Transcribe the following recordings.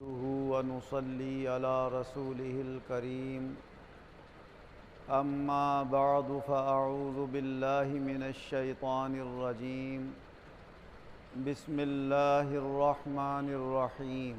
ونصلي على رسوله الكريم أما بعد فأعوذ بالله من الشيطان الرجيم بسم الله الرحمن الرحيم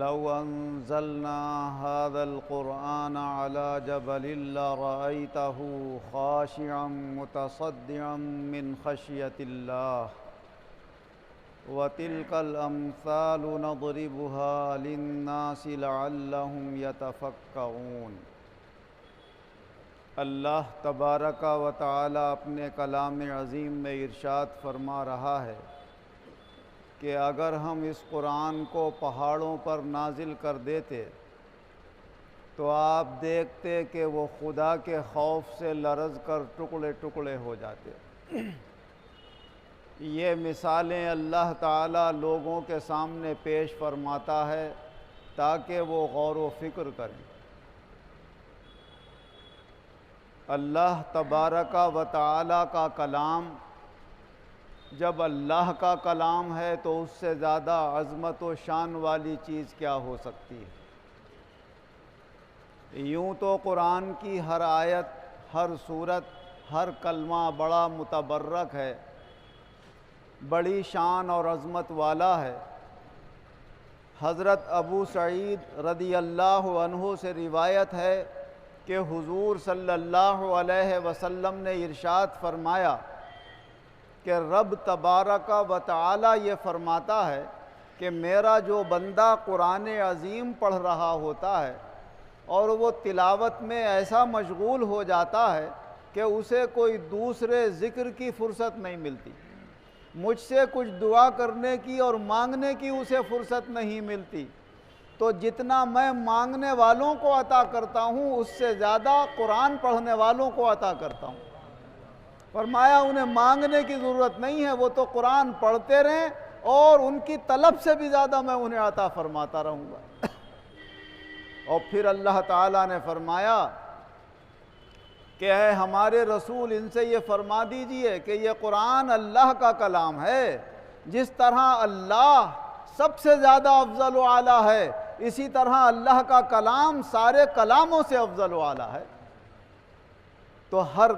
لو أنزلنا هذا القرآن على جبل لرأيته خاشعا متصدعا من خشية الله وَتِلْكَ الْأَمْثَالُ نَضْرِبُهَا لِلنَّاسِ لَعَلَّهُمْ يَتَفَكَّرُونَ۔ اللہ تبارک و تعالی اپنے کلام عظیم میں ارشاد فرما رہا ہے کہ اگر ہم اس قرآن کو پہاڑوں پر نازل کر دیتے تو آپ دیکھتے کہ وہ خدا کے خوف سے لرز کر ٹکڑے ٹکڑے ہو جاتے۔ یہ مثالیں اللہ تعالیٰ لوگوں کے سامنے پیش فرماتا ہے تاکہ وہ غور و فکر کریں۔ اللہ تبارک و تعالیٰ کا کلام جب اللہ کا کلام ہے تو اس سے زیادہ عظمت و شان والی چیز کیا ہو سکتی ہے۔ یوں تو قرآن کی ہر آیت، ہر سورت، ہر کلمہ بڑا متبرک ہے، بڑی شان اور عظمت والا ہے۔ حضرت ابو سعید رضی اللہ عنہ سے روایت ہے کہ حضور صلی اللہ علیہ وسلم نے ارشاد فرمایا کہ رب تبارک و تعالی یہ فرماتا ہے کہ میرا جو بندہ قرآن عظیم پڑھ رہا ہوتا ہے اور وہ تلاوت میں ایسا مشغول ہو جاتا ہے کہ اسے کوئی دوسرے ذکر کی فرصت نہیں ملتی، مجھ سے کچھ دعا کرنے کی اور مانگنے کی اسے فرصت نہیں ملتی، تو جتنا میں مانگنے والوں کو عطا کرتا ہوں اس سے زیادہ قرآن پڑھنے والوں کو عطا کرتا ہوں۔ فرمایا انہیں مانگنے کی ضرورت نہیں ہے، وہ تو قرآن پڑھتے رہیں اور ان کی طلب سے بھی زیادہ میں انہیں عطا فرماتا رہوں گا۔ اور پھر اللہ تعالیٰ نے فرمایا کہ اے ہمارے رسول ان سے یہ فرما دیجئے کہ یہ قرآن اللہ کا کلام ہے، جس طرح اللہ سب سے زیادہ افضل و اعلیٰ ہے اسی طرح اللہ کا کلام سارے کلاموں سے افضل و اعلیٰ ہے۔ تو ہر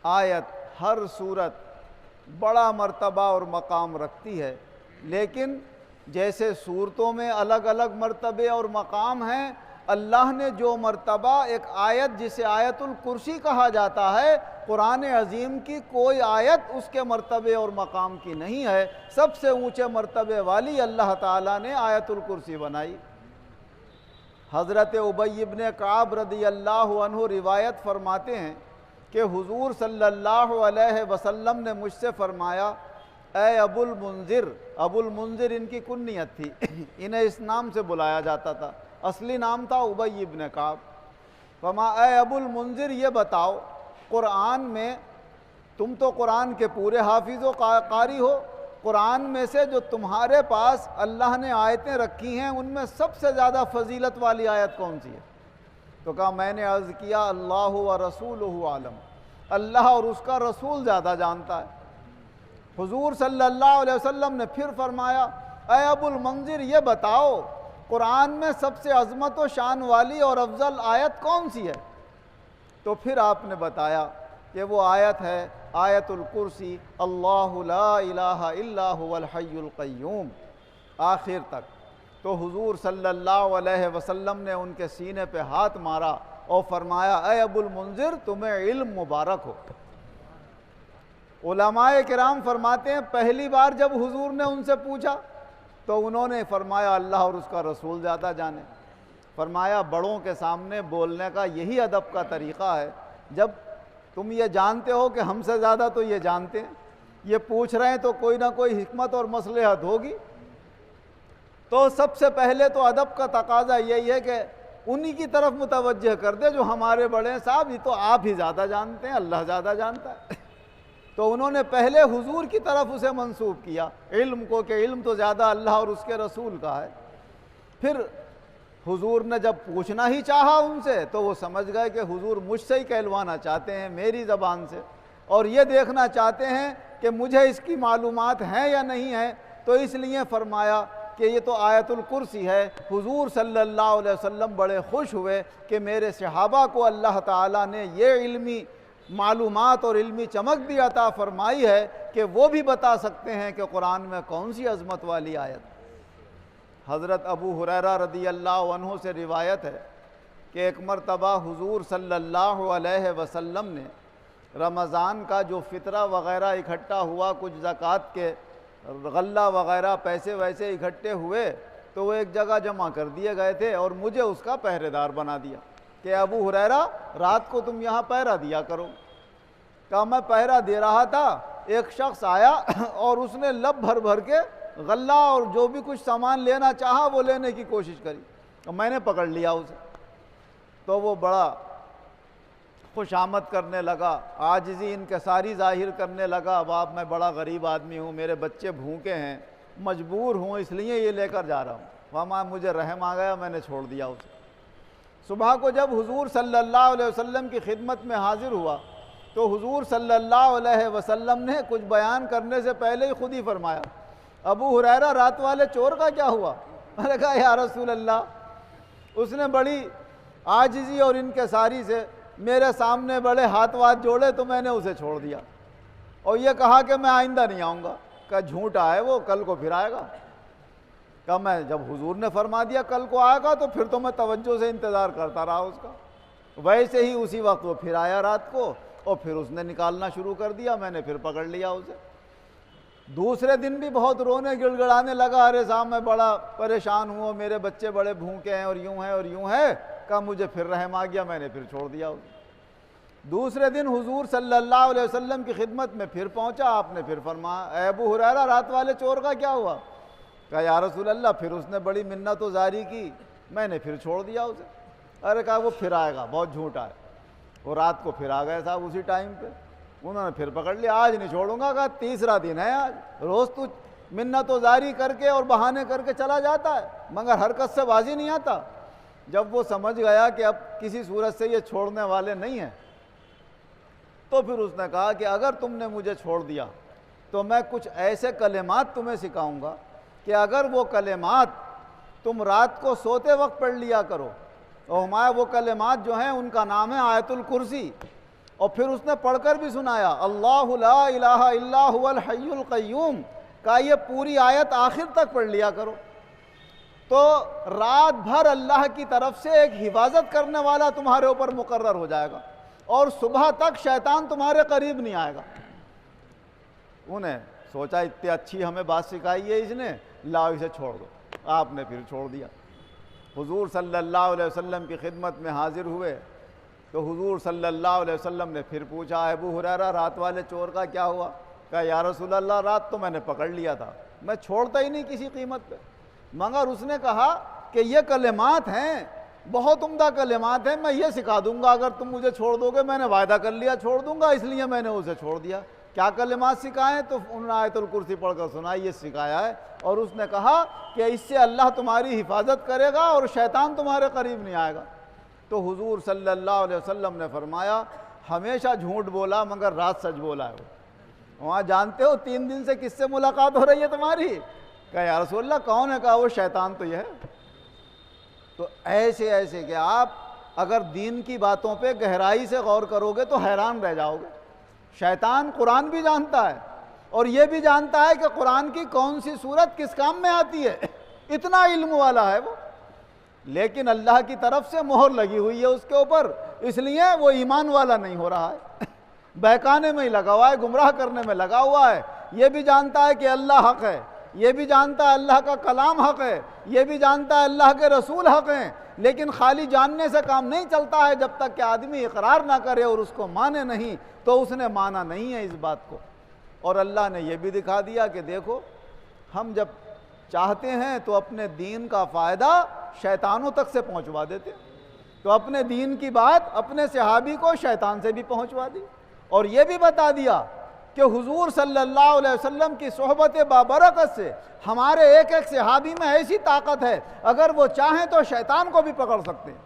آیت، ہر سورت بڑا مرتبہ اور مقام رکھتی ہے، لیکن جیسے سورتوں میں الگ الگ مرتبے اور مقام ہیں، اللہ نے جو مرتبہ ایک آیت جسے آیت الکرسی کہا جاتا ہے، قرآن عظیم کی کوئی آیت اس کے مرتبے اور مقام کی نہیں ہے۔ سب سے اونچے مرتبے والی اللہ تعالیٰ نے آیت الکرسی بنائی۔ حضرت ابی بن کعب رضی اللہ عنہ روایت فرماتے ہیں کہ حضور صلی اللہ علیہ وسلم نے مجھ سے فرمایا، اے ابو المنذر، ابو المنذر ان کی کنیت تھی، انہیں اس نام سے بلایا جاتا تھا، اصلی نام تھا ابی بن کعب۔ فرمایا اے ابو المنذر یہ بتاؤ، قرآن میں تم تو قرآن کے پورے حافظ و قاری ہو، قرآن میں سے جو تمہارے پاس اللہ نے آیتیں رکھی ہیں ان میں سب سے زیادہ فضیلت والی آیت کون سی ہے؟ تو کہا میں نے عرض کیا اللہ و رسولہ عالم، اللہ اور اس کا رسول زیادہ جانتا ہے۔ حضور صلی اللہ علیہ وسلم نے پھر فرمایا اے ابو المنذر یہ بتاؤ، قرآن میں سب سے عظمت و شان والی اور افضل آیت کون سی ہے؟ تو پھر آپ نے بتایا کہ وہ آیت ہے آیت الکرسی، اللہ لا الہ الا هو الحی القیوم، آخر تک۔ تو حضور صلی اللہ علیہ وسلم نے ان کے سینے پہ ہاتھ مارا اور فرمایا اے ابو المنذر تمہیں علم مبارک ہو۔ علماء کرام فرماتے ہیں پہلی بار جب حضور نے ان سے پوچھا تو انہوں نے فرمایا اللہ اور اس کا رسول زیادہ جانے۔ فرمایا بڑوں کے سامنے بولنے کا یہی ادب کا طریقہ ہے، جب تم یہ جانتے ہو کہ ہم سے زیادہ تو یہ جانتے ہیں، یہ پوچھ رہے ہیں تو کوئی نہ کوئی حکمت اور مصلحت ہوگی، تو سب سے پہلے تو ادب کا تقاضا یہی ہے کہ انہی کی طرف متوجہ کر دے جو ہمارے بڑے ہیں، صاحب یہ تو آپ ہی زیادہ جانتے ہیں، اللہ زیادہ جانتا ہے۔ تو انہوں نے پہلے حضور کی طرف اسے منسوب کیا علم کو، کہ علم تو زیادہ اللہ اور اس کے رسول کا ہے۔ پھر حضور نے جب پوچھنا ہی چاہا ان سے تو وہ سمجھ گئے کہ حضور مجھ سے ہی کہلوانا چاہتے ہیں میری زبان سے، اور یہ دیکھنا چاہتے ہیں کہ مجھے اس کی معلومات ہیں یا نہیں ہیں، تو اس لیے فرمایا کہ یہ تو آیت الکرسی ہے۔ حضور صلی اللہ علیہ وسلم بڑے خوش ہوئے کہ میرے صحابہ کو اللہ تعالیٰ نے یہ علمی معلومات اور علمی چمک بھی عطا فرمائی ہے کہ وہ بھی بتا سکتے ہیں کہ قرآن میں کون سی عظمت والی آیت۔ حضرت ابو ہریرہ رضی اللہ عنہ سے روایت ہے کہ ایک مرتبہ حضور صلی اللہ علیہ وسلم نے رمضان کا جو فطرہ وغیرہ اکٹھا ہوا، کچھ زکوٰۃ کے غلہ وغیرہ پیسے ویسے اکٹھے ہوئے تو وہ ایک جگہ جمع کر دیے گئے تھے، اور مجھے اس کا پہرے دار بنا دیا کہ ابو ہریرہ رات کو تم یہاں پہرا دیا کرو۔ کہا میں پہرا دے رہا تھا، ایک شخص آیا اور اس نے لب بھر بھر کے غلہ اور جو بھی کچھ سامان لینا چاہا وہ لینے کی کوشش کری، میں نے پکڑ لیا اسے۔ تو وہ بڑا خوش آمد کرنے لگا، عاجزی انکساری ظاہر کرنے لگا، باپ میں بڑا غریب آدمی ہوں، میرے بچے بھوکے ہیں، مجبور ہوں، اس لیے یہ لے کر جا رہا ہوں۔ وہاں مجھے رحم آ گیا، میں نے چھوڑ دیا اسے۔ صبح کو جب حضور صلی اللہ علیہ وسلم کی خدمت میں حاضر ہوا تو حضور صلی اللہ علیہ وسلم نے کچھ بیان کرنے سے پہلے ہی خود ہی فرمایا، ابو ہریرہ رات والے چور کا کیا ہوا؟ میں نے کہا یا رسول اللہ، اس نے بڑی عاجزی اور انکساری سے میرے سامنے بڑے ہاتھ جوڑے تو میں نے اسے چھوڑ دیا، اور یہ کہا کہ میں آئندہ نہیں آؤں گا۔ کہا جھوٹا ہے وہ، کل کو پھر آئے گا۔ کہا میں جب حضور نے فرما دیا کل کو آئے گا تو پھر تو میں توجہ سے انتظار کرتا رہا اس کا۔ ویسے ہی اسی وقت وہ پھر آیا رات کو، اور پھر اس نے نکالنا شروع کر دیا، میں نے پھر پکڑ لیا اسے۔ دوسرے دن بھی بہت رونے گڑ گڑانے لگا، ارے صاحب میں بڑا پریشان ہوں، میرے بچے بڑے بھوکے ہیں اور یوں ہے۔ کہا مجھے پھر رحم آ گیا، میں نے پھر چھوڑ دیا اسے۔ دوسرے دن حضور صلی اللہ علیہ وسلم کی خدمت میں پھر پہنچا، آپ نے پھر فرمایا اے ابو ہریرہ رات والے چور کا کیا ہوا؟ کہا یا رسول اللہ، پھر اس نے بڑی منت و زاری کی، میں نے پھر چھوڑ دیا اسے۔ ارے کہا وہ پھر آئے گا، بہت جھوٹا ہے۔ وہ رات کو پھر آ گئے صاحب اسی ٹائم پہ، انہوں نے پھر پکڑ لیا، آج نہیں چھوڑوں گا۔ کہا تیسرا دن ہے آج، روز تو منت و زاری کر کے اور بہانے کر کے چلا جاتا ہے مگر حرکت سے بازی نہیں آتا۔ جب وہ سمجھ گیا کہ اب کسی صورت سے یہ چھوڑنے والے نہیں ہیں تو پھر اس نے کہا کہ اگر تم نے مجھے چھوڑ دیا تو میں کچھ ایسے کلمات تمہیں سکھاؤں گا کہ اگر وہ کلمات تم رات کو سوتے وقت پڑھ لیا کرو، اور ہمارے وہ کلمات جو ہیں ان کا نام ہے آیت الکرسی، اور پھر اس نے پڑھ کر بھی سنایا اللہ لا الہ الا هو الحی القیوم، کہا یہ پوری آیت آخر تک پڑھ لیا کرو، تو رات بھر اللہ کی طرف سے ایک حفاظت کرنے والا تمہارے اوپر مقرر ہو جائے گا، اور صبح تک شیطان تمہارے قریب نہیں آئے گا۔ انہیں سوچا اتنی اچھی ہمیں بات سکھائی ہے اس نے، لاؤ اسے چھوڑ دو۔ آپ نے پھر چھوڑ دیا۔ حضور صلی اللہ علیہ وسلم کی خدمت میں حاضر ہوئے تو حضور صلی اللہ علیہ وسلم نے پھر پوچھا ابو ہریرہ رات والے چور کا کیا ہوا؟ کہا یا رسول اللہ رات تو میں نے پکڑ لیا تھا، میں چھوڑتا ہی نہیں کسی قیمت پہ، مگر اس نے کہا کہ یہ کلمات ہیں، بہت عمدہ کلمات ہیں، میں یہ سکھا دوں گا اگر تم مجھے چھوڑ دو گے، میں نے وعدہ کر لیا چھوڑ دوں گا، اس لیے میں نے اسے چھوڑ دیا۔ کیا کلمات سکھائے؟ تو انہوں نے آیت الکرسی پڑھ کر سنائی، یہ سکھایا ہے، اور اس نے کہا کہ اس سے اللہ تمہاری حفاظت کرے گا اور شیطان تمہارے قریب نہیں آئے گا۔ تو حضور صلی اللہ علیہ وسلم نے فرمایا ہمیشہ جھوٹ بولا مگر رات سچ بولا ہے وہ۔ وہاں جانتے ہو 3 دن سے کس سے ملاقات ہو رہی ہے تمہاری؟ کہا یا رسول اللہ کون ہے؟ کہا وہ شیطان تو یہ ہے۔ تو ایسے کہ آپ اگر دین کی باتوں پہ گہرائی سے غور کرو گے تو حیران رہ جاؤ گے۔ شیطان قرآن بھی جانتا ہے اور یہ بھی جانتا ہے کہ قرآن کی کون سی صورت کس کام میں آتی ہے، اتنا علم والا ہے وہ، لیکن اللہ کی طرف سے مہر لگی ہوئی ہے اس کے اوپر، اس لیے وہ ایمان والا نہیں ہو رہا ہے، بہکانے میں ہی لگا ہوا ہے، گمراہ کرنے میں لگا ہوا ہے۔ یہ بھی جانتا ہے کہ اللہ حق ہے، یہ بھی جانتا ہے اللہ کا کلام حق ہے، یہ بھی جانتا ہے اللہ کے رسول حق ہیں، لیکن خالی جاننے سے کام نہیں چلتا ہے، جب تک کہ آدمی اقرار نہ کرے اور اس کو مانے نہیں تو اس نے مانا نہیں ہے اس بات کو۔ اور اللہ نے یہ بھی دکھا دیا کہ دیکھو ہم جب چاہتے ہیں تو اپنے دین کا فائدہ شیطانوں تک سے پہنچوا دیتے، تو اپنے دین کی بات اپنے صحابی کو شیطان سے بھی پہنچوا دی، اور یہ بھی بتا دیا کہ حضور صلی اللہ علیہ وسلم کی صحبت بابرکت سے ہمارے ایک ایک صحابی میں ایسی طاقت ہے، اگر وہ چاہیں تو شیطان کو بھی پکڑ سکتے ہیں،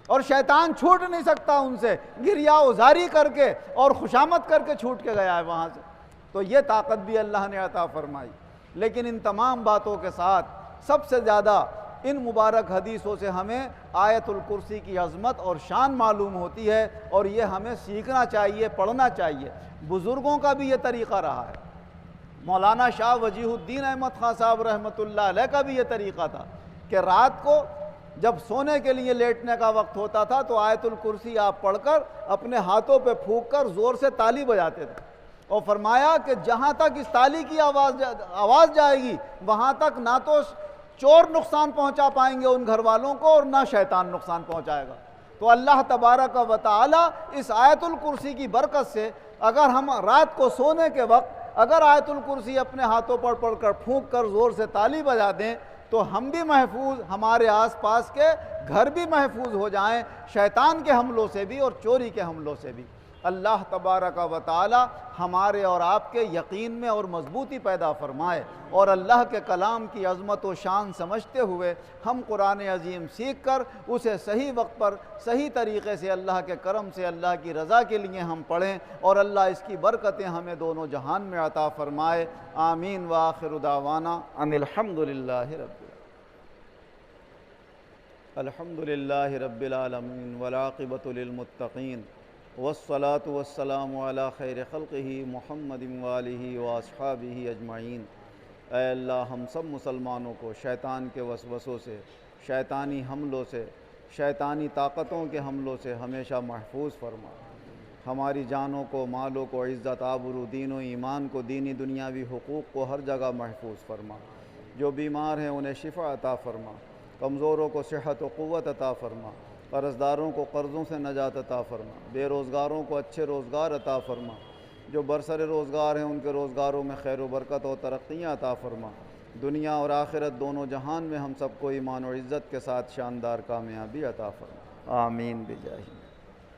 اور شیطان چھوٹ نہیں سکتا ان سے، گریا ازاری کر کے اور خوشامد کر کے چھوٹ کے گیا ہے وہاں سے۔ تو یہ طاقت بھی اللہ نے عطا فرمائی۔ لیکن ان تمام باتوں کے ساتھ سب سے زیادہ ان مبارک حدیثوں سے ہمیں آیت الکرسی کی عظمت اور شان معلوم ہوتی ہے، اور یہ ہمیں سیکھنا چاہیے، پڑھنا چاہیے۔ بزرگوں کا بھی یہ طریقہ رہا ہے۔ مولانا شاہ وجیہ الدین احمد خان صاحب رحمۃ اللہ علیہ کا بھی یہ طریقہ تھا کہ رات کو جب سونے کے لیے لیٹنے کا وقت ہوتا تھا تو آیت الکرسی آپ پڑھ کر اپنے ہاتھوں پہ پھونک کر زور سے تالی بجاتے تھے، اور فرمایا کہ جہاں تک اس تالی کی آواز جائے گی وہاں تک نہ تو چور نقصان پہنچا پائیں گے ان گھر والوں کو، اور نہ شیطان نقصان پہنچائے گا۔ تو اللہ تبارک و تعالی اس آیت الکرسی کی برکت سے اگر ہم رات کو سونے کے وقت اگر آیت الکرسی اپنے ہاتھوں پر پڑھ کر پھونک کر زور سے تالی بجا دیں تو ہم بھی محفوظ، ہمارے آس پاس کے گھر بھی محفوظ ہو جائیں شیطان کے حملوں سے بھی اور چوری کے حملوں سے بھی۔ اللہ تبارک و تعالی ہمارے اور آپ کے یقین میں اور مضبوطی پیدا فرمائے، اور اللہ کے کلام کی عظمت و شان سمجھتے ہوئے ہم قرآن عظیم سیکھ کر اسے صحیح وقت پر صحیح طریقے سے اللہ کے کرم سے اللہ کی رضا کے لیے ہم پڑھیں، اور اللہ اس کی برکتیں ہمیں دونوں جہان میں عطا فرمائے۔ آمین وآخر دعوانا ان الحمد للہ رب العالمین والعاقبۃ للمتقین والصلاة والسلام علی خیر خلقہ محمد وآلہ واصحابہ اجمعین۔ اے اللہ ہم سب مسلمانوں کو شیطان کے وسوسوں سے، شیطانی حملوں سے، شیطانی طاقتوں کے حملوں سے ہمیشہ محفوظ فرما۔ ہماری جانوں کو، مالوں کو، عزت آبرو، دین و ایمان کو، دینی دنیاوی حقوق کو ہر جگہ محفوظ فرما۔ جو بیمار ہیں انہیں شفا عطا فرما، کمزوروں کو صحت و قوت عطا فرما، قرض داروں کو قرضوں سے نجات عطا فرما، بے روزگاروں کو اچھے روزگار عطا فرما، جو برسر روزگار ہیں ان کے روزگاروں میں خیر و برکت اور ترقیاں عطا فرما۔ دنیا اور آخرت دونوں جہان میں ہم سب کو ایمان و عزت کے ساتھ شاندار کامیابی عطا فرما۔ آمین بجاہ